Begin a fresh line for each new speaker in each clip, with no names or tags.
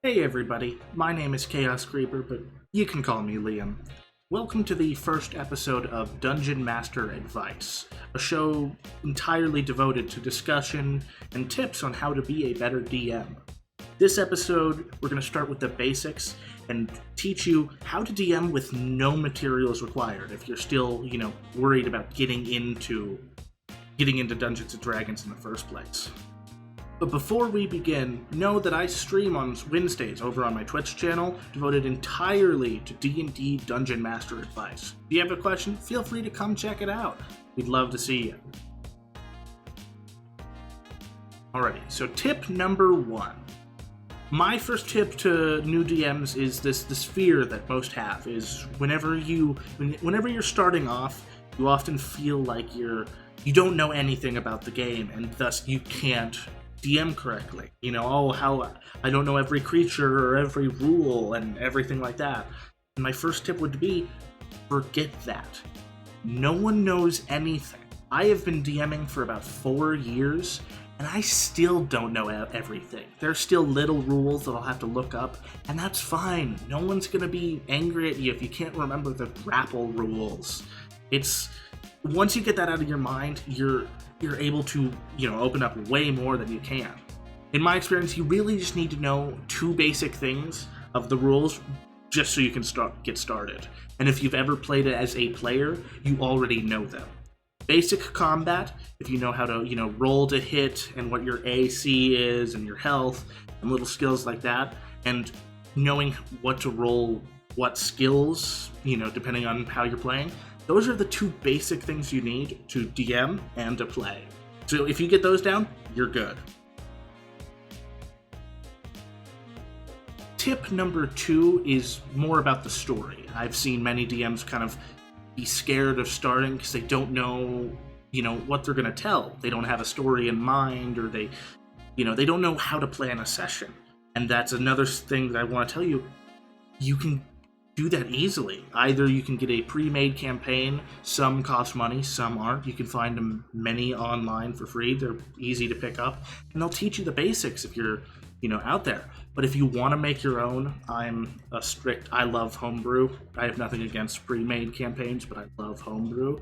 Hey everybody, my name is Chaos Creeper, but you can call me Liam. Welcome to the first episode of Dungeon Master Advice, a show entirely devoted to discussion and tips on how to be a better DM. This episode, we're going to start with the basics and teach you how to DM with no materials required if you're still, worried about getting into Dungeons and Dragons in the first place. But before we begin, know that I stream on Wednesdays over on my Twitch channel, devoted entirely to D&D Dungeon Master advice. If you have a question, feel free to come check it out. We'd love to see you. Alrighty, so tip number 1. My first tip to new DMs is this fear that most have, is whenever you're starting off, you often feel like you don't know anything about the game, and thus you can't DM correctly. How I don't know every creature or every rule and everything like that. And my first tip would be, forget that. No one knows anything. I have been DMing for about 4 years, and I still don't know everything. There's still little rules that I'll have to look up, and that's fine. No one's gonna be angry at you if you can't remember the grapple rules. Once you get that out of your mind, you're able to, open up way more than you can. In my experience, you really just need to know 2 basic things of the rules just so you can get started. And if you've ever played it as a player, you already know them. Basic combat, if you know how to, roll to hit and what your AC is and your health and little skills like that, and knowing what to roll, what skills, depending on how you're playing. Those are the 2 basic things you need to DM and to play. So if you get those down, you're good. Tip number 2 is more about the story. I've seen many DMs kind of be scared of starting because they don't know, what they're going to tell. They don't have a story in mind, or they don't know how to plan a session. And that's another thing that I want to tell you. You can do that easily. Either you can get a pre-made campaign. Some cost money, some aren't. You can find them many online for free. They're easy to pick up, and they'll teach you the basics if you're, out there. But if you want to make your own, I love homebrew. I have nothing against pre-made campaigns, but I love homebrew.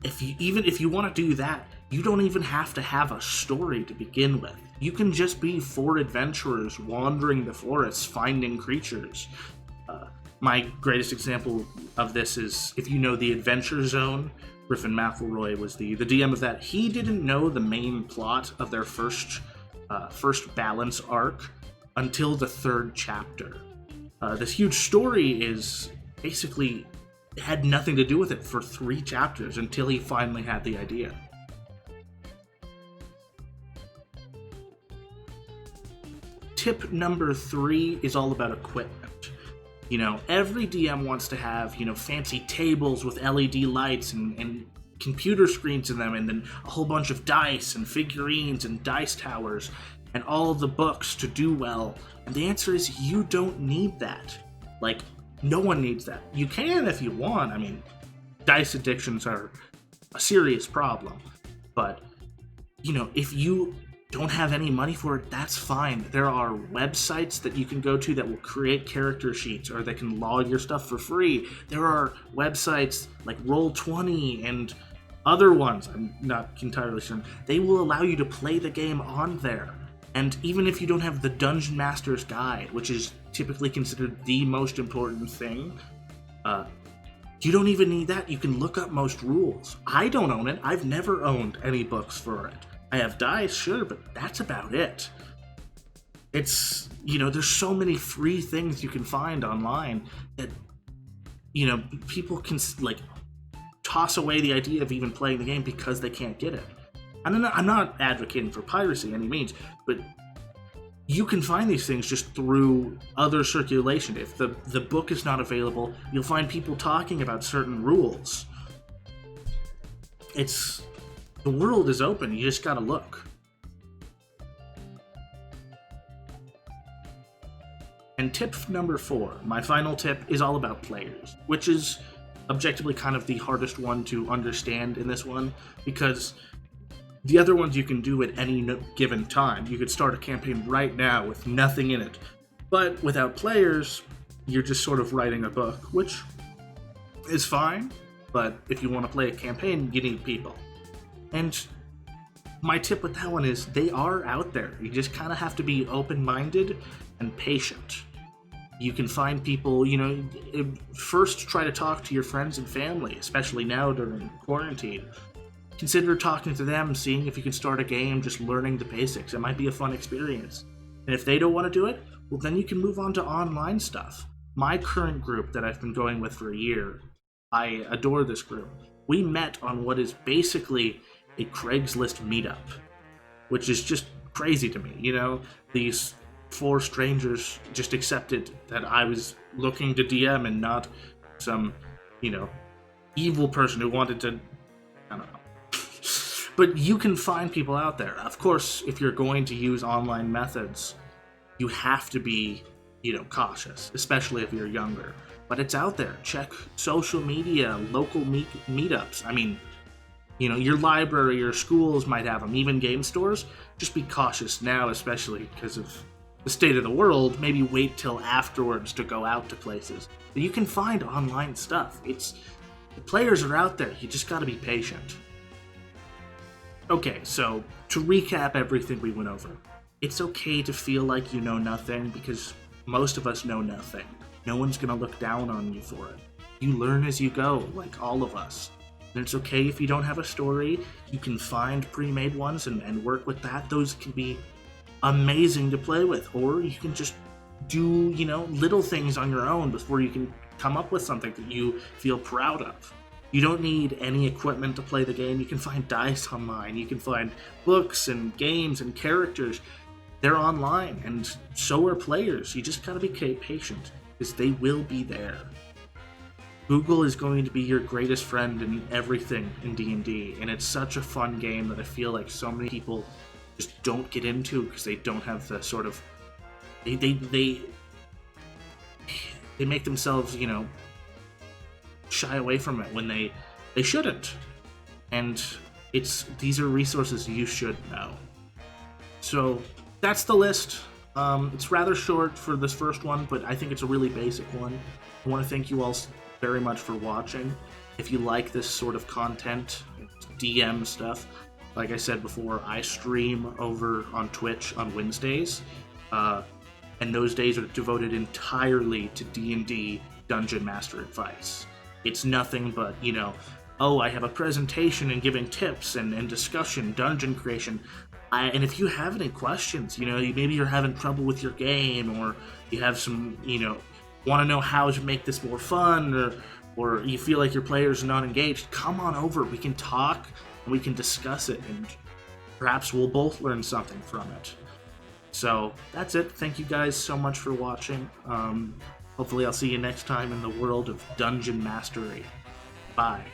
If you want to do that, you don't even have to have a story to begin with. You can just be 4 adventurers wandering the forests, finding creatures. My greatest example of this is, if you know the Adventure Zone, Griffin McElroy was the DM of that. He didn't know the main plot of their first balance arc until the 3rd chapter. This huge story is basically had nothing to do with it for 3 chapters until he finally had the idea. Tip number 3 is all about equipment. Every DM wants to have, fancy tables with LED lights and computer screens in them, and then a whole bunch of dice and figurines and dice towers and all of the books to do well. And the answer is, you don't need that. No one needs that. You can if you want. Dice addictions are a serious problem. But, if you don't have any money for it, that's fine. There are websites that you can go to that will create character sheets, or that can log your stuff for free. There are websites like Roll20 and other ones, I'm not entirely sure. They will allow you to play the game on there. And even if you don't have the Dungeon Master's Guide, which is typically considered the most important thing, you don't even need that. You can look up most rules. I don't own it. I've never owned any books for it. I have dice, sure, but that's about it. It's, there's so many free things you can find online that, people can, toss away the idea of even playing the game because they can't get it. I'm not advocating for piracy any means, but you can find these things just through other circulation. If the book is not available, you'll find people talking about certain rules. The world is open, you just gotta look. And tip number 4, my final tip, is all about players, which is objectively kind of the hardest one to understand in this one, because The other ones you can do at any given time. You could start a campaign right now with nothing in it. But without players, you're just sort of writing a book, which is fine. But if you want to play a campaign, you need people. And my tip with that one is they are out there. You just kind of have to be open-minded and patient. You can find people, first try to talk to your friends and family, especially now during quarantine. Consider talking to them, seeing if you can start a game, just learning the basics. It might be a fun experience. And if they don't want to do it, well, then you can move on to online stuff. My current group that I've been going with for a year, I adore this group. We met on what is basically a Craigslist meetup, which is just crazy to me. These 4 strangers just accepted that I was looking to DM and not some, evil person who wanted to, I don't know. But you can find people out there. Of course, if you're going to use online methods, you have to be, cautious, especially if you're younger. But it's out there. Check social media, local meetups. I mean, your library, your schools might have them, even game stores. Just be cautious now, especially because of the state of the world. Maybe wait till afterwards to go out to places. But you can find online stuff. The players are out there. You just got to be patient. Okay, so to recap everything we went over, it's okay to feel like you know nothing because most of us know nothing. No one's going to look down on you for it. You learn as you go, like all of us. And it's okay if you don't have a story. You can find pre-made ones and work with that. Those can be amazing to play with. Or you can just do, little things on your own before you can come up with something that you feel proud of. You don't need any equipment to play the game. You can find dice online. You can find books and games and characters. They're online, and so are players. You just gotta be patient, because they will be there. Google is going to be your greatest friend in everything in D&D, and it's such a fun game that I feel like so many people just don't get into because they don't have the sort of... They make themselves, shy away from it when they shouldn't. And these are resources you should know. So that's the list. It's rather short for this first one, but I think it's a really basic one. I want to thank you all very much for watching. If you like this sort of content, DM stuff, like I said before, I stream over on Twitch on Wednesdays, and those days are devoted entirely to D&D Dungeon Master Advice. It's nothing but, I have a presentation and giving tips and discussion, dungeon creation. And if you have any questions, maybe you're having trouble with your game, or you have some, want to know how to make this more fun, or you feel like your players are not engaged, come on over. We can talk and we can discuss it, and perhaps we'll both learn something from it. So that's it. Thank you guys so much for watching. Hopefully I'll see you next time in the world of Dungeon Mastery. Bye.